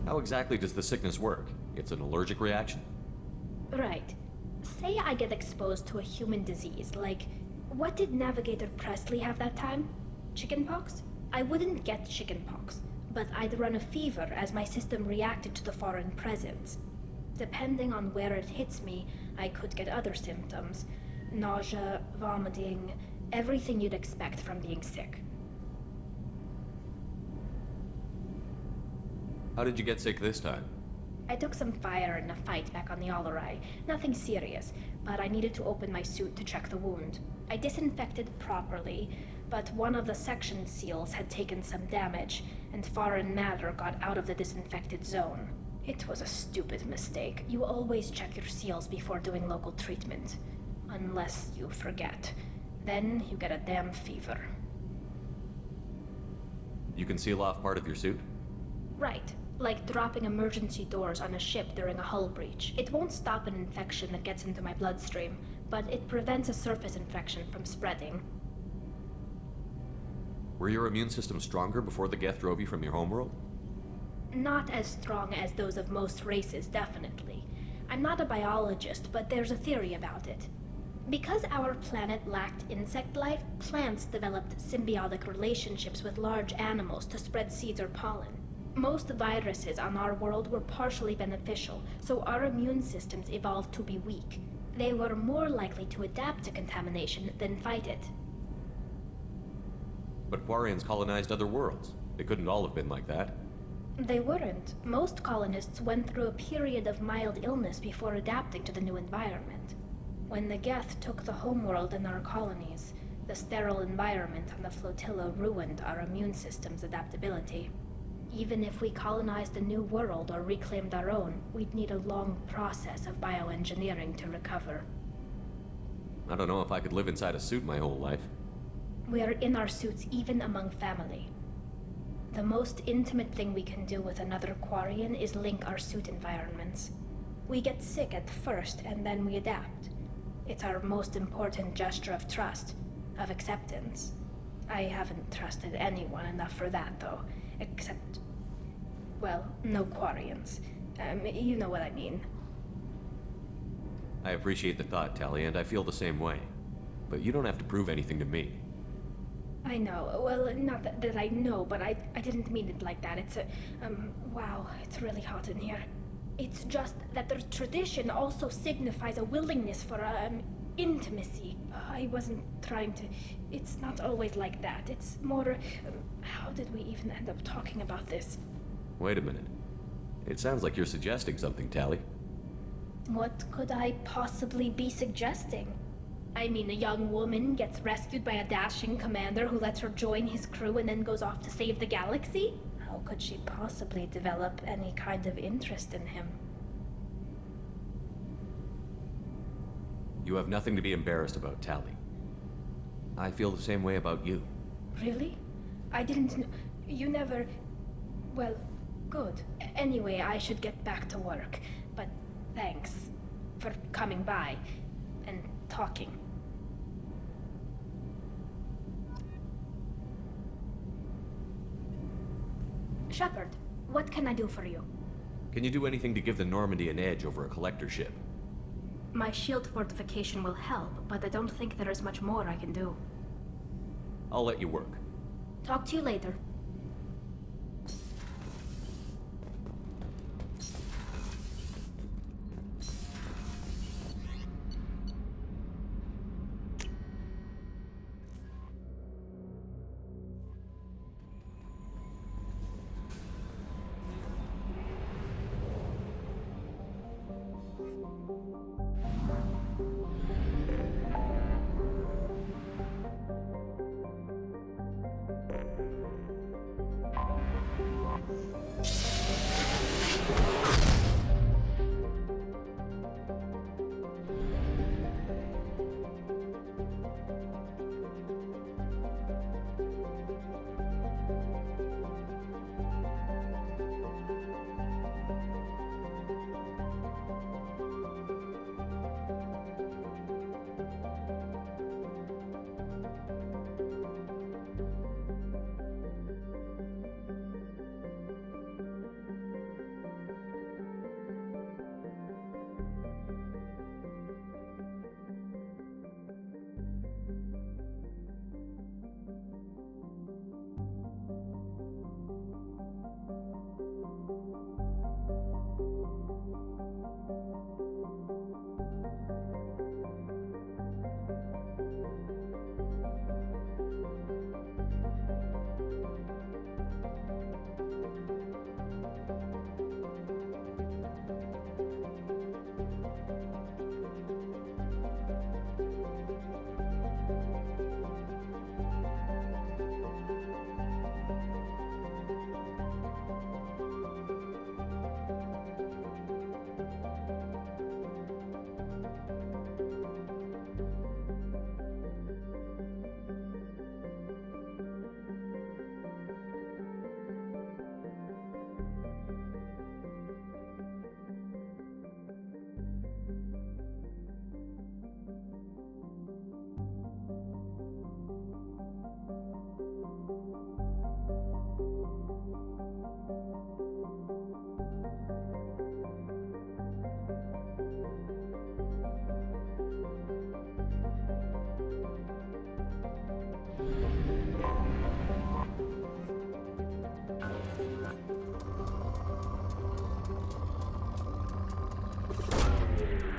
How exactly does the sickness work? It's an allergic reaction? Right. Say I get exposed to a human disease, like, what did Navigator Presley have that time? Chickenpox? I wouldn't get chickenpox, but I'd run a fever as my system reacted to the foreign presence. Depending on where it hits me, I could get other symptoms. Nausea, vomiting, everything you'd expect from being sick. How did you get sick this time? I took some fire in a fight back on the Allerai. Nothing serious, but I needed to open my suit to check the wound. I disinfected properly, but one of the section seals had taken some damage, and foreign matter got out of the disinfected zone. It was a stupid mistake. You always check your seals before doing local treatment. Unless you forget. Then you get a damn fever. You can seal off part of your suit? Right. Like dropping emergency doors on a ship during a hull breach. It won't stop an infection that gets into my bloodstream, but it prevents a surface infection from spreading. Were your immune system stronger before the Geth drove you from your homeworld? Not as strong as those of most races, definitely. I'm not a biologist, but there's a theory about it. Because our planet lacked insect life, plants developed symbiotic relationships with large animals to spread seeds or pollen. Most viruses on our world were partially beneficial, so our immune systems evolved to be weak. They were more likely to adapt to contamination than fight it. But Quarians colonized other worlds. They couldn't all have been like that. They weren't. Most colonists went through a period of mild illness before adapting to the new environment. When the Geth took the homeworld and our colonies, the sterile environment on the flotilla ruined our immune system's adaptability. Even if we colonized a new world or reclaimed our own, we'd need a long process of bioengineering to recover. I don't know if I could live inside a suit my whole life. We're in our suits even among family. The most intimate thing we can do with another Quarian is link our suit environments. We get sick at first and then we adapt. It's our most important gesture of trust, of acceptance. I haven't trusted anyone enough for that, though. Except, well, no Quarians. You know what I mean. I appreciate the thought, Tally, and I feel the same way. But you don't have to prove anything to me. I know. Well, not that I know, but I didn't mean it like that. It's wow, it's really hot in here. It's just that the tradition also signifies a willingness for, intimacy. I wasn't trying to... It's not always like that. It's more... how did we even end up talking about this? Wait a minute. It sounds like you're suggesting something, Tally. What could I possibly be suggesting? I mean, a young woman gets rescued by a dashing commander who lets her join his crew and then goes off to save the galaxy? How could she possibly develop any kind of interest in him? You have nothing to be embarrassed about, Tally. I feel the same way about you. Really? I didn't know... You never... Well, good. Anyway, I should get back to work. But thanks for coming by and talking. Shepard, what can I do for you? Can you do anything to give the Normandy an edge over a collector ship? My shield fortification will help, but I don't think there is much more I can do. I'll let you work. Talk to you later.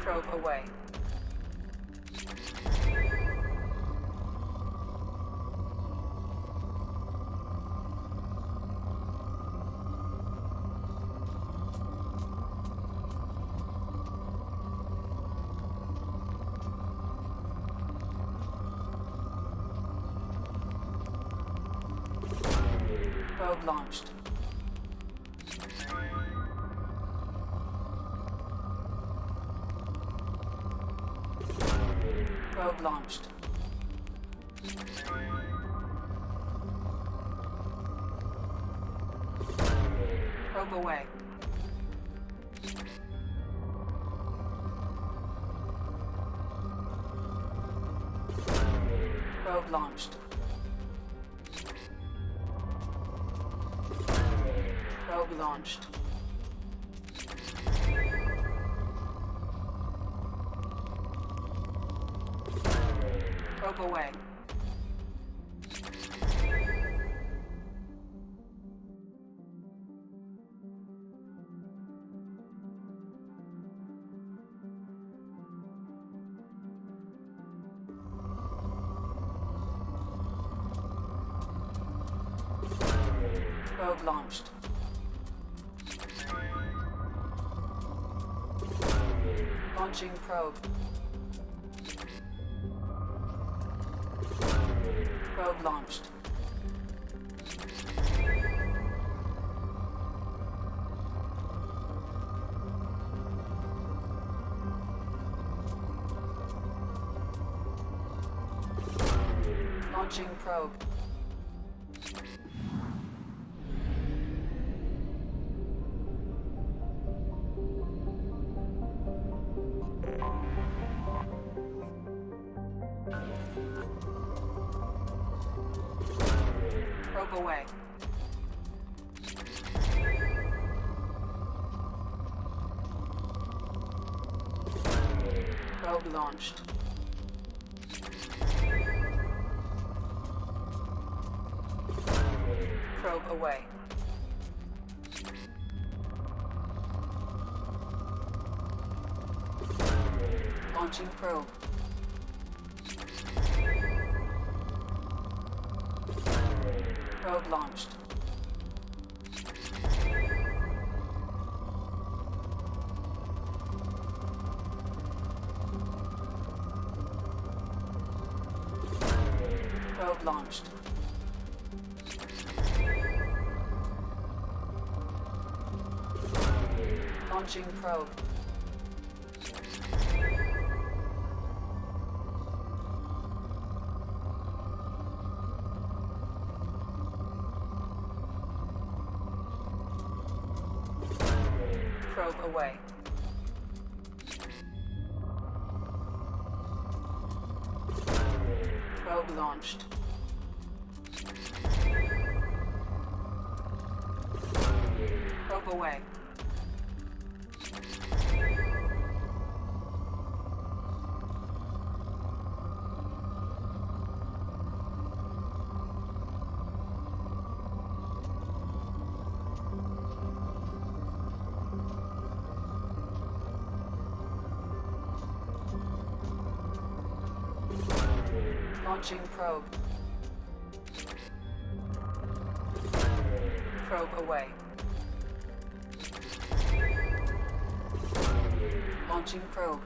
Probe away. Probe launched. Probe launched. Probe away. Probe launched. Probe launched. Probe away. Probe launched. Launching probe. Probe launched. Launching probe. Probe away. Probe launched. Probe away. Launching probe. Probe launched. Probe launched. Launching probe. Probe away. Probe launched. Probe away. Launching probe. Probe away. Launching probe.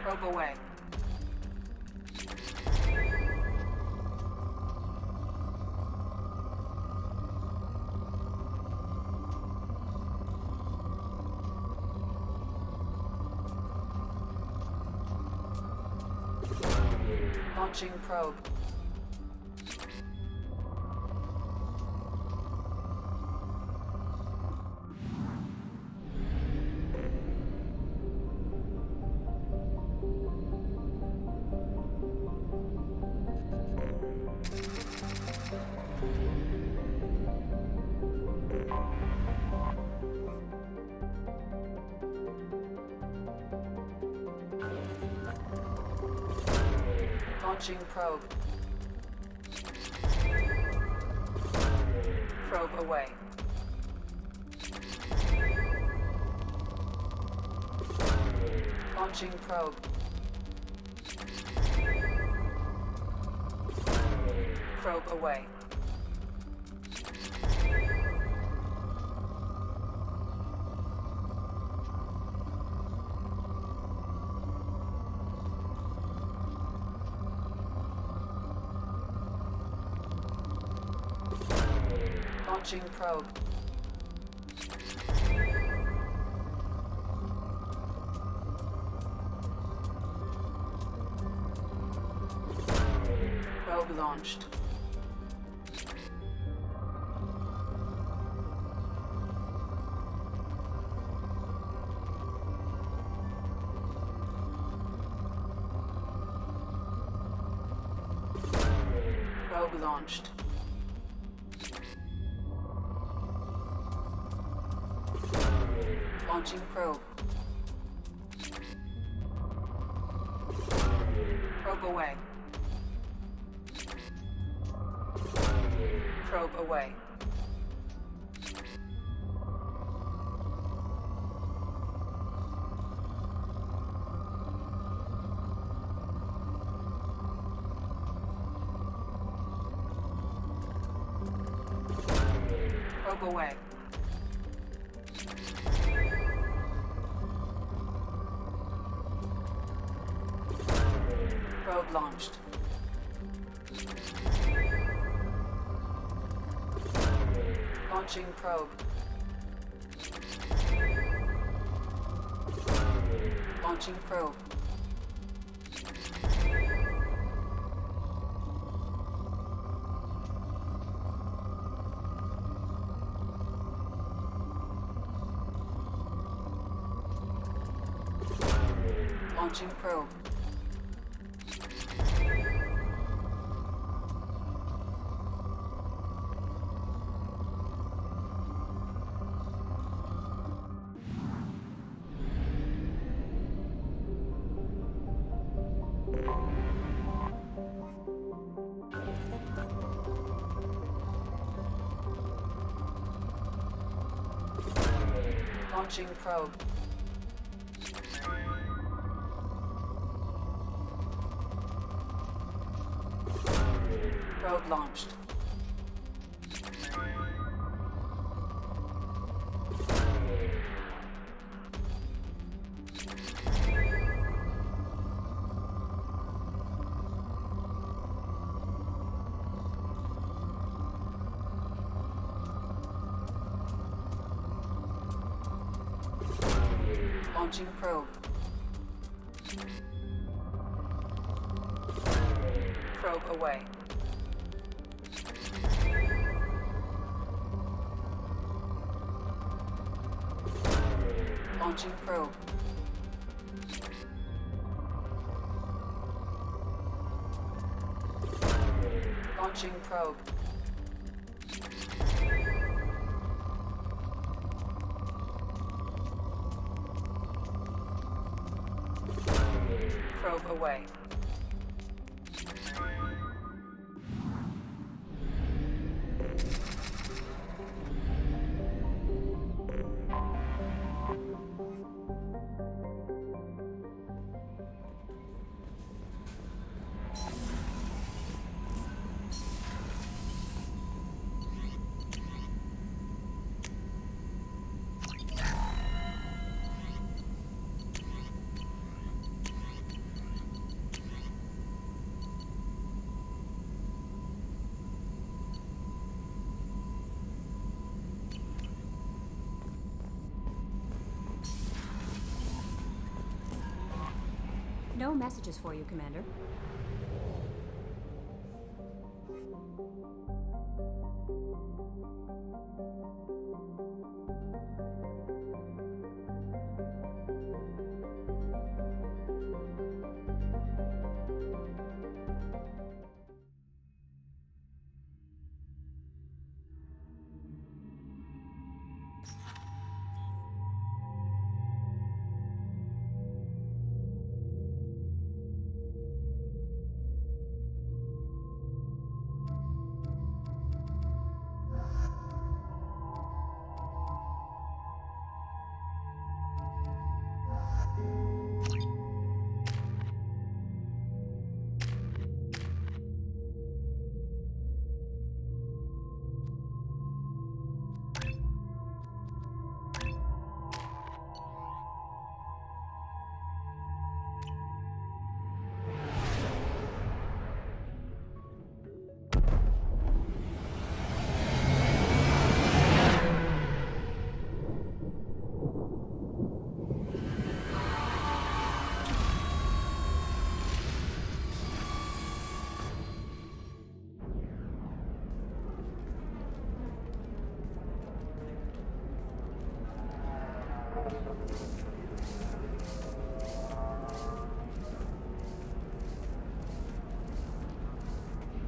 Probe away. Launching probe. Launching probe. Probe away. Launching probe. Probe away. Launching probe. Probe launched. Probe launched. Launching probe. Probe away. Probe away. Probe away. Probe launched. Launching probe. Launching probe. Launching probe. Launching probe. Probe launched. Launching probe. Probe away. Launching probe. Launching probe. Probe away. No messages for you, Commander.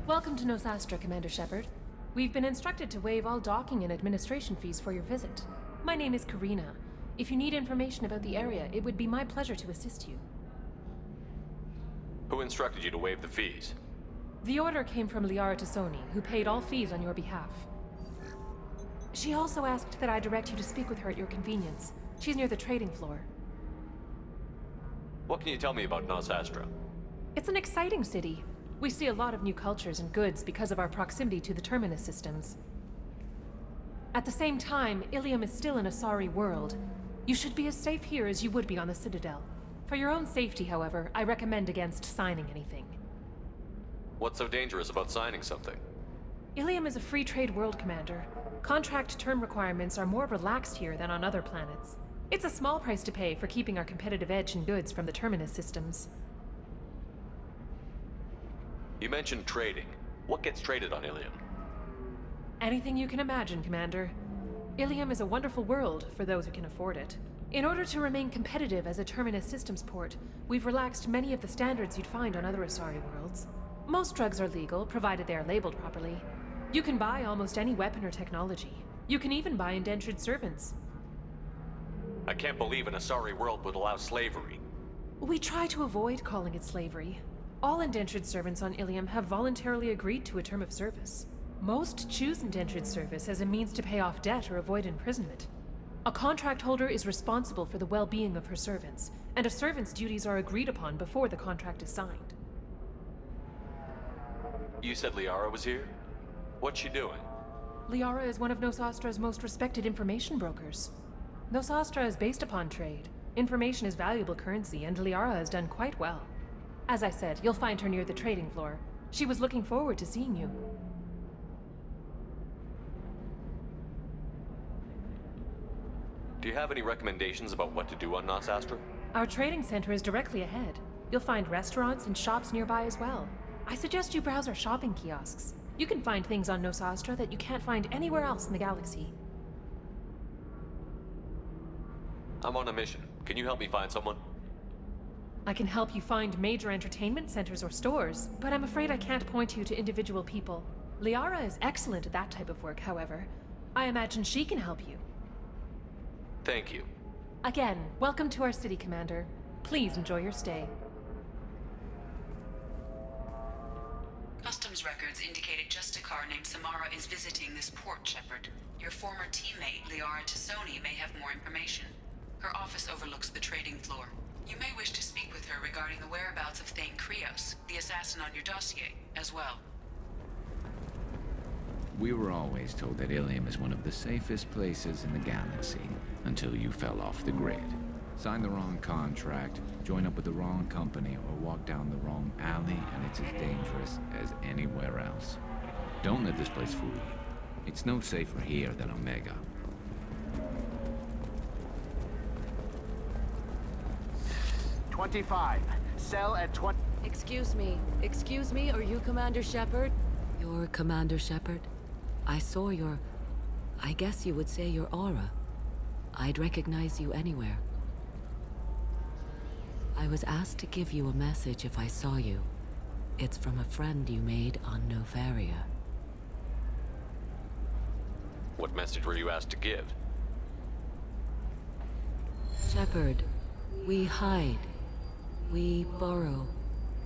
Welcome to Nosastra, Commander Shepard. We've been instructed to waive all docking and administration fees for your visit. My name is Karina. If you need information about the area, it would be my pleasure to assist you. Who instructed you to waive the fees? The order came from Liara Tassoni, who paid all fees on your behalf. She also asked that I direct you to speak with her at your convenience. She's near the trading floor. What can you tell me about Nosastra? It's an exciting city. We see a lot of new cultures and goods because of our proximity to the Terminus systems. At the same time, Ilium is still an Asari world. You should be as safe here as you would be on the Citadel. For your own safety, however, I recommend against signing anything. What's so dangerous about signing something? Ilium is a free trade world, Commander. Contract term requirements are more relaxed here than on other planets. It's a small price to pay for keeping our competitive edge in goods from the Terminus systems. You mentioned trading. What gets traded on Ilium? Anything you can imagine, Commander. Ilium is a wonderful world for those who can afford it. In order to remain competitive as a Terminus systems port, we've relaxed many of the standards you'd find on other Asari worlds. Most drugs are legal, provided they are labeled properly. You can buy almost any weapon or technology. You can even buy indentured servants. I can't believe an Asari world would allow slavery. We try to avoid calling it slavery. All indentured servants on Ilium have voluntarily agreed to a term of service. Most choose indentured service as a means to pay off debt or avoid imprisonment. A contract holder is responsible for the well-being of her servants, and a servant's duties are agreed upon before the contract is signed. You said Liara was here? What's she doing? Liara is one of Nosastra's most respected information brokers. Nosastra is based upon trade. Information is valuable currency, and Liara has done quite well. As I said, you'll find her near the trading floor. She was looking forward to seeing you. Do you have any recommendations about what to do on Nosastra? Our trading center is directly ahead. You'll find restaurants and shops nearby as well. I suggest you browse our shopping kiosks. You can find things on Nosastra that you can't find anywhere else in the galaxy. I'm on a mission. Can you help me find someone? I can help you find major entertainment centers or stores, but I'm afraid I can't point you to individual people. Liara is excellent at that type of work, however. I imagine she can help you. Thank you. Again, welcome to our city, Commander. Please enjoy your stay. Customs records indicated just a car named Samara is visiting this port, Shepard. Your former teammate, Liara Tassoni, may have more information. Her office overlooks the trading floor. You may wish to speak with her regarding the whereabouts of Thane Krios, the assassin on your dossier, as well. We were always told that Ilium is one of the safest places in the galaxy, until you fell off the grid. Sign the wrong contract, join up with the wrong company, or walk down the wrong alley, and it's as dangerous as anywhere else. Don't let this place fool you. It's no safer here than Omega. $25. Sell at 20. Excuse me, are you Commander Shepard? You're Commander Shepard? I saw your... I guess you would say your aura. I'd recognize you anywhere. I was asked to give you a message if I saw you. It's from a friend you made on Novaria. What message were you asked to give? Shepard, we hide. We borrow.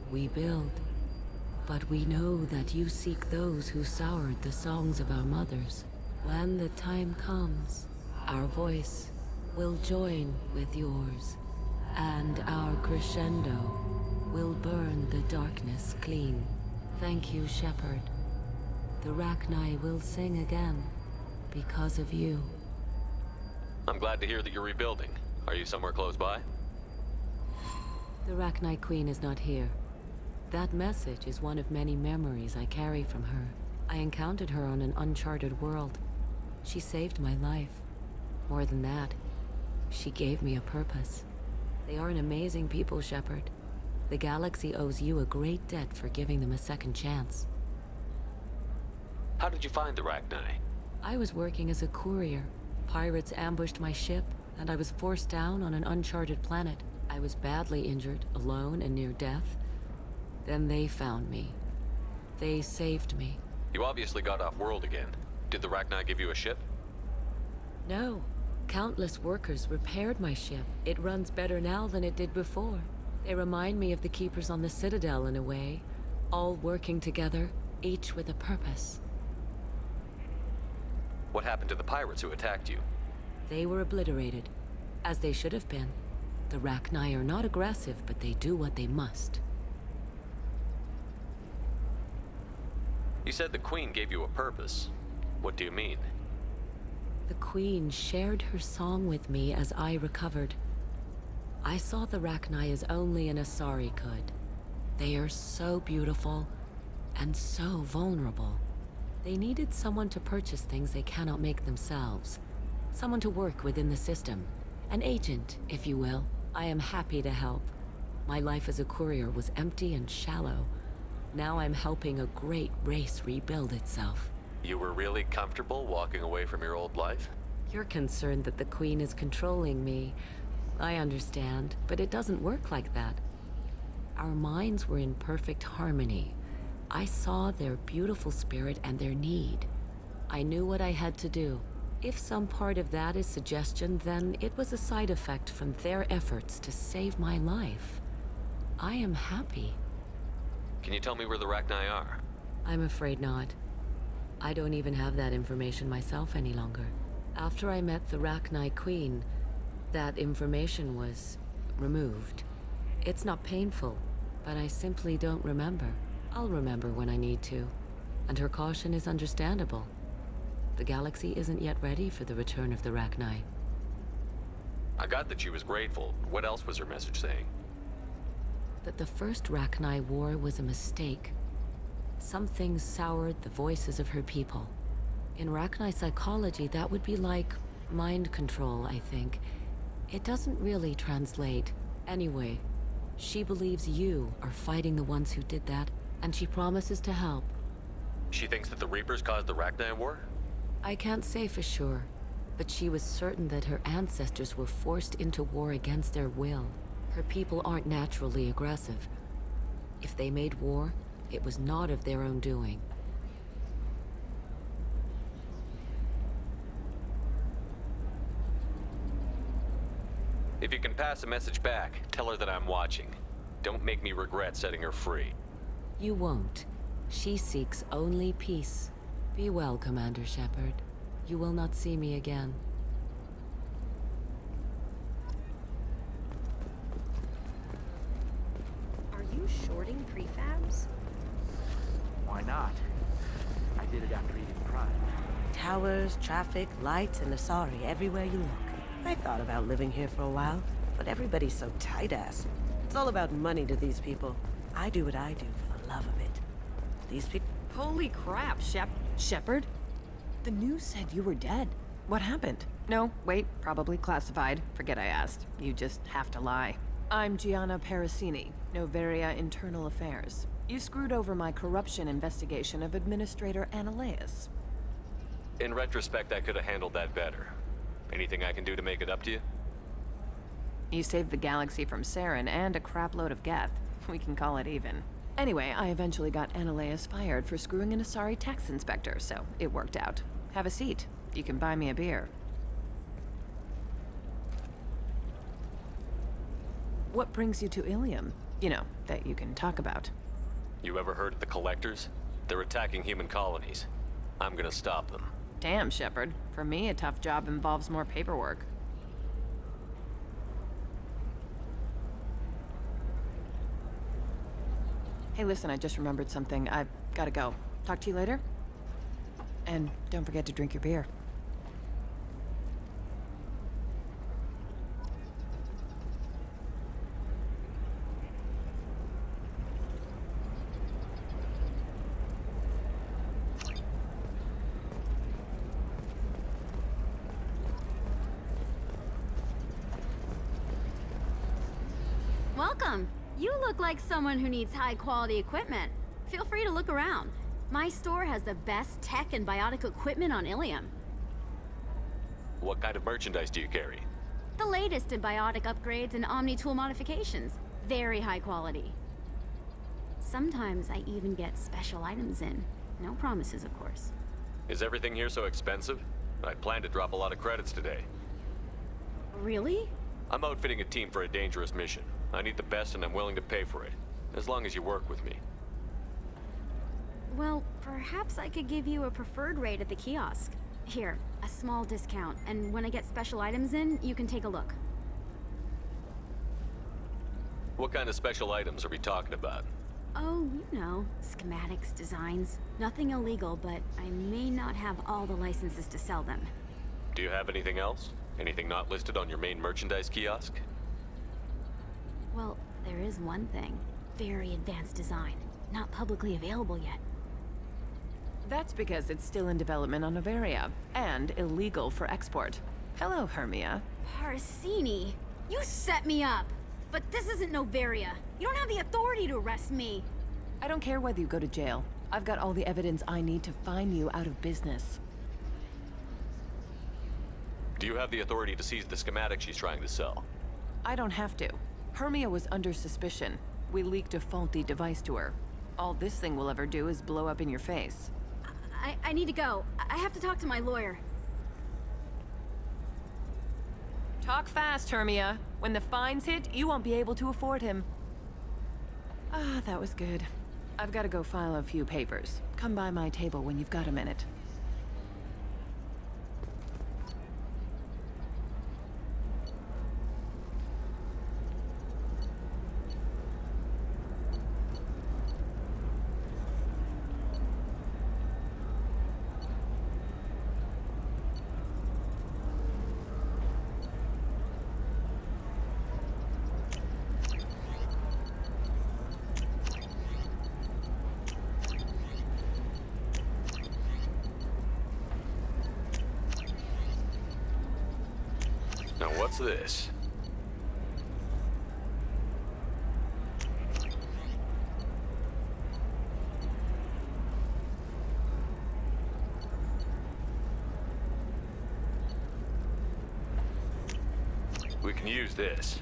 We build. But we know that you seek those who soured the songs of our mothers. When the time comes, our voice will join with yours, and our crescendo will burn the darkness clean. Thank you, Shepard. The Rachni will sing again because of you. I'm glad to hear that you're rebuilding. Are you somewhere close by? The Rachni Queen is not here. That message is one of many memories I carry from her. I encountered her on an uncharted world. She saved my life. More than that, she gave me a purpose. They are an amazing people, Shepard. The galaxy owes you a great debt for giving them a second chance. How did you find the Rachni? I was working as a courier. Pirates ambushed my ship, and I was forced down on an uncharted planet. I was badly injured, alone and near death. Then they found me. They saved me. You obviously got off world again. Did the Rachni give you a ship? No. Countless workers repaired my ship. It runs better now than it did before. They remind me of the Keepers on the Citadel in a way. All working together, each with a purpose. What happened to the pirates who attacked you? They were obliterated, as they should have been. The Rachni are not aggressive, but they do what they must. You said the Queen gave you a purpose. What do you mean? The Queen shared her song with me as I recovered. I saw the Rachni as only an Asari could. They are so beautiful, and so vulnerable. They needed someone to purchase things they cannot make themselves. Someone to work within the system. An agent, if you will. I am happy to help. My life as a courier was empty and shallow. Now I'm helping a great race rebuild itself. You were really comfortable walking away from your old life? You're concerned that the Queen is controlling me. I understand, but it doesn't work like that. Our minds were in perfect harmony. I saw their beautiful spirit and their need. I knew what I had to do. If some part of that is suggestion, then it was a side effect from their efforts to save my life. I am happy. Can you tell me where the Rachni are? I'm afraid not. I don't even have that information myself any longer. After I met the Rachni Queen, that information was removed. It's not painful, but I simply don't remember. I'll remember when I need to, and her caution is understandable. The galaxy isn't yet ready for the return of the Rachni. I got that she was grateful. What else was her message saying? That the first Rachni war was a mistake. Something soured the voices of her people. In Rachni psychology, that would be like mind control, I think. It doesn't really translate. Anyway, she believes you are fighting the ones who did that, and she promises to help. She thinks that the Reapers caused the Rachni war? I can't say for sure, but she was certain that her ancestors were forced into war against their will. Her people aren't naturally aggressive. If they made war, it was not of their own doing. If you can pass a message back, tell her that I'm watching. Don't make me regret setting her free. You won't. She seeks only peace. Be well, Commander Shepard. You will not see me again. Are you shorting prefabs? Why not? I did it after eating Prime. Towers, traffic, lights, and Asari everywhere you look. I thought about living here for a while, but everybody's so tight-ass. It's all about money to these people. I do what I do for the love of it. These people... Holy crap, Shepard? The news said you were dead. What happened? No, wait, probably classified. Forget I asked. You just have to lie. I'm Gianna Parasini, Noveria Internal Affairs. You screwed over my corruption investigation of Administrator Annaleus. In retrospect, I could have handled that better. Anything I can do to make it up to you? You saved the galaxy from Saren and a crapload of Geth. We can call it even. Anyway, I eventually got Annaleus fired for screwing an Asari tax inspector, so it worked out. Have a seat. You can buy me a beer. What brings you to Ilium? You know, that you can talk about. You ever heard of the Collectors? They're attacking human colonies. I'm gonna stop them. Damn, Shepard. For me, a tough job involves more paperwork. Hey, listen, I just remembered something. I've gotta go. Talk to you later? And don't forget to drink your beer. Welcome. You look like someone who needs high-quality equipment. Feel free to look around. My store has the best tech and biotic equipment on Ilium. What kind of merchandise do you carry? The latest in biotic upgrades and omni-tool modifications. Very high quality. Sometimes I even get special items in. No promises, of course. Is everything here so expensive? I plan to drop a lot of credits today. Really? I'm outfitting a team for a dangerous mission. I need the best and I'm willing to pay for it. As long as you work with me. Well, perhaps I could give you a preferred rate at the kiosk. Here, a small discount, and when I get special items in, you can take a look. What kind of special items are we talking about? Oh, you know, schematics, designs. Nothing illegal, but I may not have all the licenses to sell them. Do you have anything else? Anything not listed on your main merchandise kiosk? Well, there is one thing. Very advanced design. Not publicly available yet. That's because it's still in development on Noveria, and illegal for export. Hello, Hermia. Parsini, you set me up! But this isn't Noveria. You don't have the authority to arrest me. I don't care whether you go to jail. I've got all the evidence I need to fine you out of business. Do you have the authority to seize the schematic she's trying to sell? I don't have to. Hermia was under suspicion. We leaked a faulty device to her. All this thing will ever do is blow up in your face. I need to go. I have to talk to my lawyer. Talk fast, Hermia. When the fines hit, you won't be able to afford him. Ah, that was good. I've got to go file a few papers. Come by my table when you've got a minute. Now what's this? We can use this.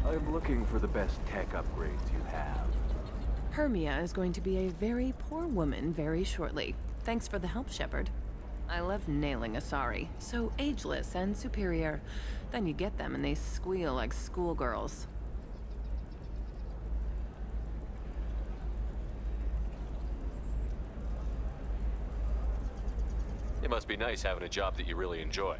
I'm looking for the best tech upgrades you have. Hermia is going to be a very poor woman very shortly. Thanks for the help, Shepard. I love nailing Asari. So ageless and superior. Then you get them and they squeal like schoolgirls. It must be nice having a job that you really enjoy.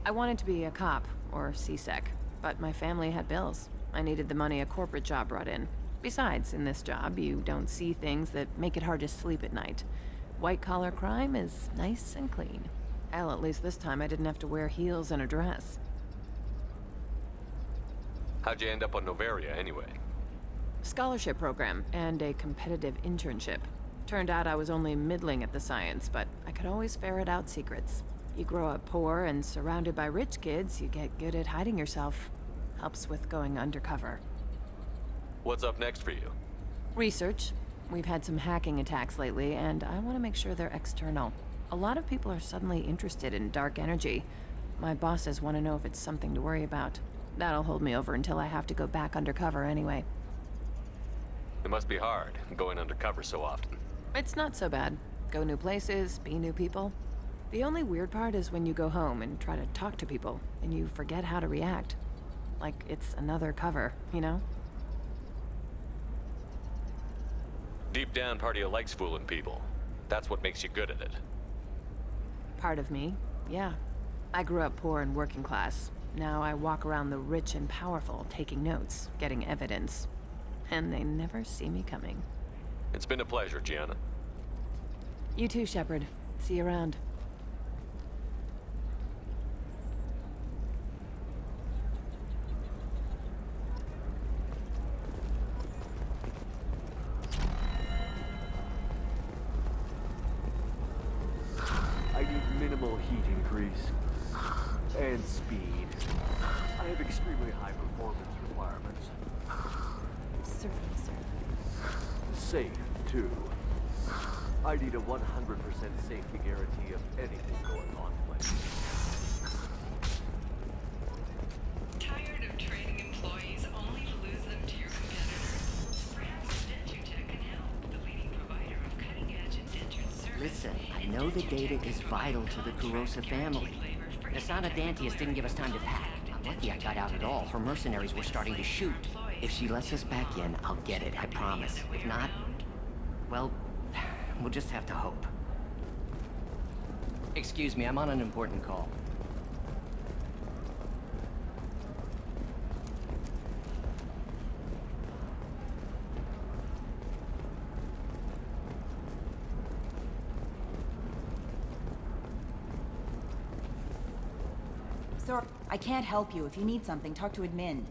I wanted to be a cop, or CSEC, but my family had bills. I needed the money a corporate job brought in. Besides, in this job, you don't see things that make it hard to sleep at night. White-collar crime is nice and clean. Hell, at least this time I didn't have to wear heels and a dress. How'd you end up on Noveria, anyway? Scholarship program and a competitive internship. Turned out I was only middling at the science, but I could always ferret out secrets. You grow up poor and surrounded by rich kids, you get good at hiding yourself. Helps with going undercover. What's up next for you? Research. We've had some hacking attacks lately, and I want to make sure they're external. A lot of people are suddenly interested in dark energy. My bosses want to know if it's something to worry about. That'll hold me over until I have to go back undercover anyway. It must be hard, going undercover so often. It's not so bad. Go new places, be new people. The only weird part is when you go home and try to talk to people, and you forget how to react. Like it's another cover, you know? Deep down, part of you likes fooling people. That's what makes you good at it. Part of me, yeah. I grew up poor and working class. Now I walk around the rich and powerful, taking notes, getting evidence. And they never see me coming. It's been a pleasure, Gianna. You too, Shepard. See you around. I need minimal heat increase and speed. I have extremely high performance requirements. Certainly, sir. Safe, too. I need a 100% safety guarantee of anything going on, please. the data is vital to the Kurosa family. The Sana Dantius didn't give us time to pack. I'm lucky I got out at all. Her mercenaries were starting to shoot. If she lets us back in, I'll get it, I promise. If not, well, we'll just have to hope. Excuse me, I'm on an important call. Sir, I can't help you. If you need something, talk to admin.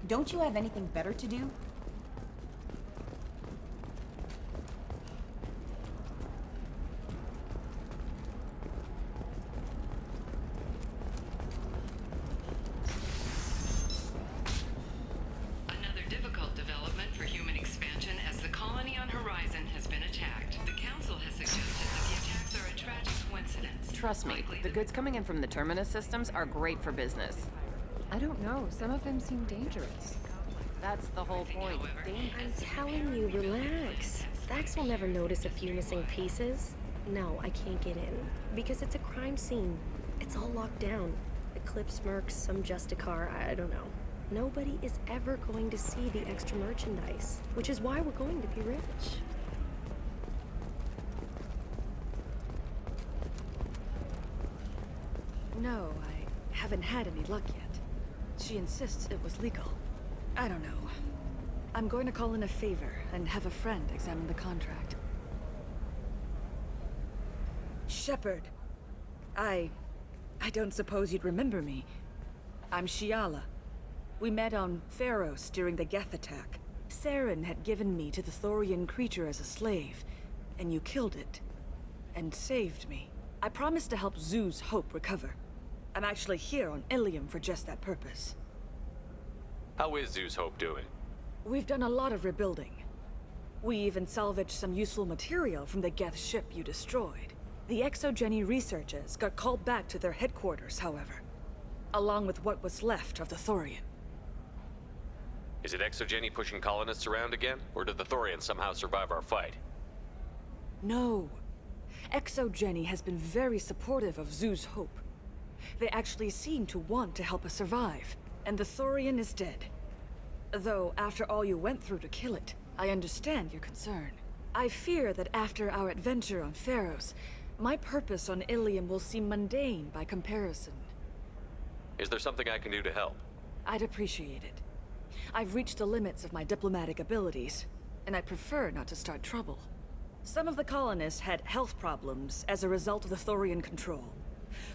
Don't you have anything better to do? Another difficult development for human expansion as the colony on Horizon has been attacked. The Council has suggested that the attacks are a tragic coincidence. Trust me, the goods coming in from the Terminus systems are great for business. I don't know. Some of them seem dangerous. That's the whole point. I'm telling you, relax. Vax will never notice a few missing pieces. No, I can't get in. Because it's a crime scene. It's all locked down. Eclipse mercs, some Justicar, I don't know. Nobody is ever going to see the extra merchandise. Which is why we're going to be rich. No, I haven't had any luck yet. She insists it was legal. I don't know. I'm going to call in a favor and have a friend examine the contract. Shepard. I don't suppose you'd remember me. I'm Shiala. We met on Pharos during the Geth attack. Saren had given me to the Thorian creature as a slave, and you killed it. And saved me. I promised to help Zoo's Hope recover. I'm actually here on Ilium for just that purpose. How is Zeus Hope doing? We've done a lot of rebuilding. We even salvaged some useful material from the Geth ship you destroyed. The Exogeny researchers got called back to their headquarters, however, along with what was left of the Thorian. Is it Exogeny pushing colonists around again? Or did the Thorians somehow survive our fight? No. Exogeny has been very supportive of Zoo's Hope. They actually seem to want to help us survive, and the Thorian is dead. Though, after all you went through to kill it, I understand your concern. I fear that after our adventure on Pharos, my purpose on Ilium will seem mundane by comparison. Is there something I can do to help? I'd appreciate it. I've reached the limits of my diplomatic abilities, and I prefer not to start trouble. Some of the colonists had health problems as a result of the Thorian control.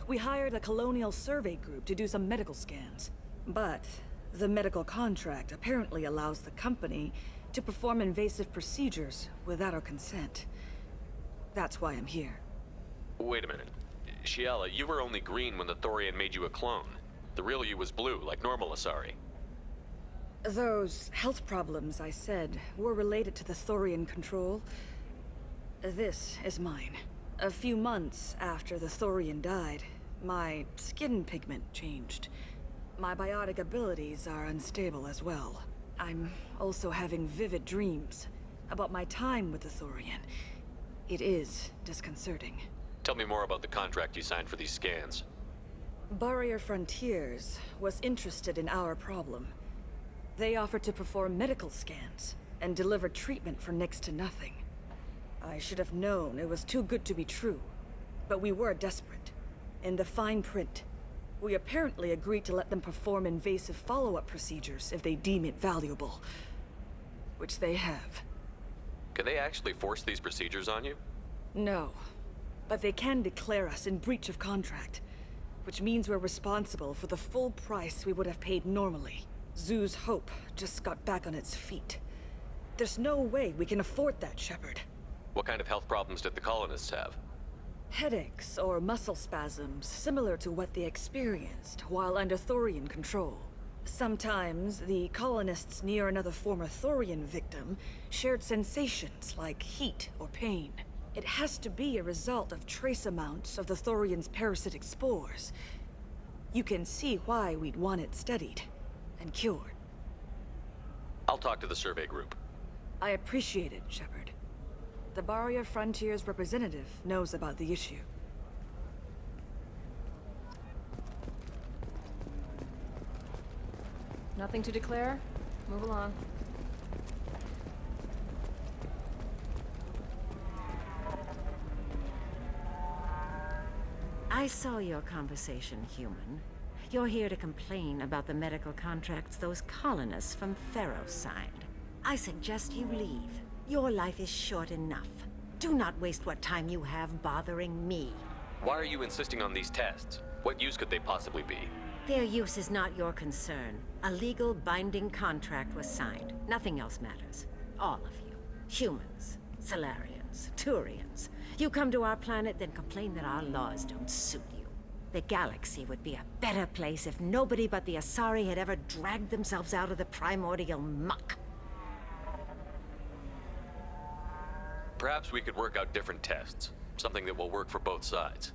We hired a colonial survey group to do some medical scans. But the medical contract apparently allows the company to perform invasive procedures without our consent. That's why I'm here. Wait a minute. Shiala, you were only green when the Thorian made you a clone. The real you was blue, like normal Asari. Those health problems I said were related to the Thorian control. This is mine. A few months after the Thorian died, my skin pigment changed. My biotic abilities are unstable as well. I'm also having vivid dreams about my time with the Thorian. It is disconcerting. Tell me more about the contract you signed for these scans. Barrier Frontiers was interested in our problem. They offered to perform medical scans and deliver treatment for next to nothing. I should have known it was too good to be true, but we were desperate. In the fine print, we apparently agreed to let them perform invasive follow-up procedures if they deem it valuable. Which they have. Can they actually force these procedures on you? No, but they can declare us in breach of contract, which means we're responsible for the full price we would have paid normally. Zoo's Hope just got back on its feet. There's no way we can afford that, Shepard. What kind of health problems did the colonists have? Headaches or muscle spasms similar to what they experienced while under Thorian control. Sometimes the colonists near another former Thorian victim shared sensations like heat or pain. It has to be a result of trace amounts of the Thorian's parasitic spores. You can see why we'd want it studied and cured. I'll talk to the survey group. I appreciate it, Shepard. The Barrier Frontiers representative knows about the issue. Nothing to declare? Move along. I saw your conversation, human. You're here to complain about the medical contracts those colonists from Pharaoh signed. I suggest you leave. Your life is short enough. Do not waste what time you have bothering me. Why are you insisting on these tests? What use could they possibly be? Their use is not your concern. A legal binding contract was signed. Nothing else matters. All of you. Humans, Solarians, Turians. You come to our planet, then complain that our laws don't suit you. The galaxy would be a better place if nobody but the Asari had ever dragged themselves out of the primordial muck. Perhaps we could work out different tests. Something that will work for both sides.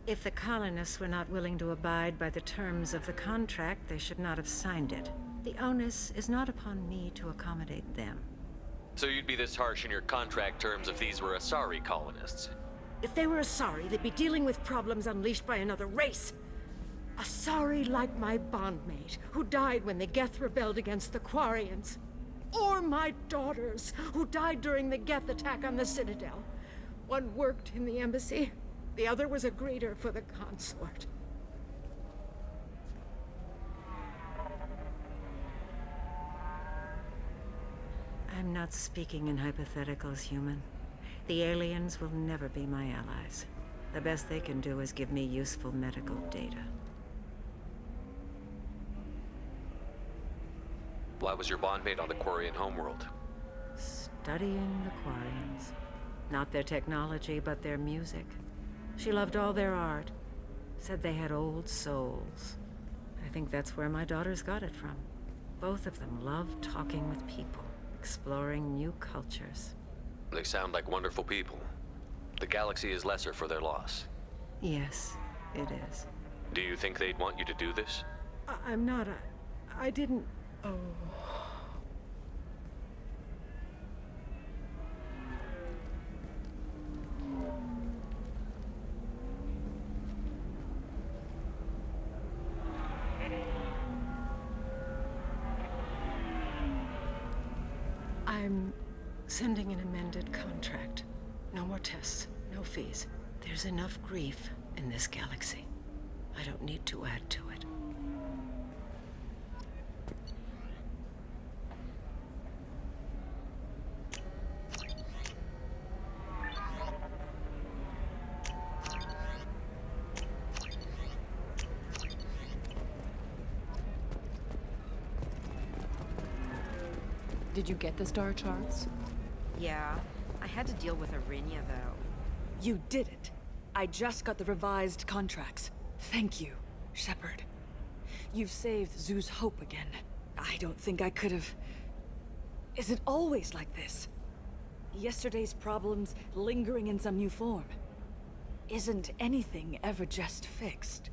If the colonists were not willing to abide by the terms of the contract, they should not have signed it. The onus is not upon me to accommodate them. So you'd be this harsh in your contract terms if these were Asari colonists? If they were Asari, they'd be dealing with problems unleashed by another race. Asari like my bondmate, who died when the Geth rebelled against the Quarians. Or my daughters, who died during the Geth attack on the Citadel. One worked in the embassy, the other was a greeter for the consort. I'm not speaking in hypotheticals, human. The aliens will never be my allies. The best they can do is give me useful medical data. Why was your bondmate on the Quarian homeworld? Studying the Quarians. Not their technology, but their music. She loved all their art. Said they had old souls. I think that's where my daughters got it from. Both of them loved talking with people, exploring new cultures. They sound like wonderful people. The galaxy is lesser for their loss. Yes, it is. Do you think they'd want you to do this? I'm not. I didn't. Oh. I'm sending an amended contract. No more tests, no fees. There's enough grief in this galaxy. I don't need to add to it. Did you get the star charts? Yeah. I had to deal with Arinya, though. You did it. I just got the revised contracts. Thank you, Shepard. You've saved Zoo's hope again. I don't think I could have... Is it always like this? Yesterday's problems lingering in some new form? Isn't anything ever just fixed?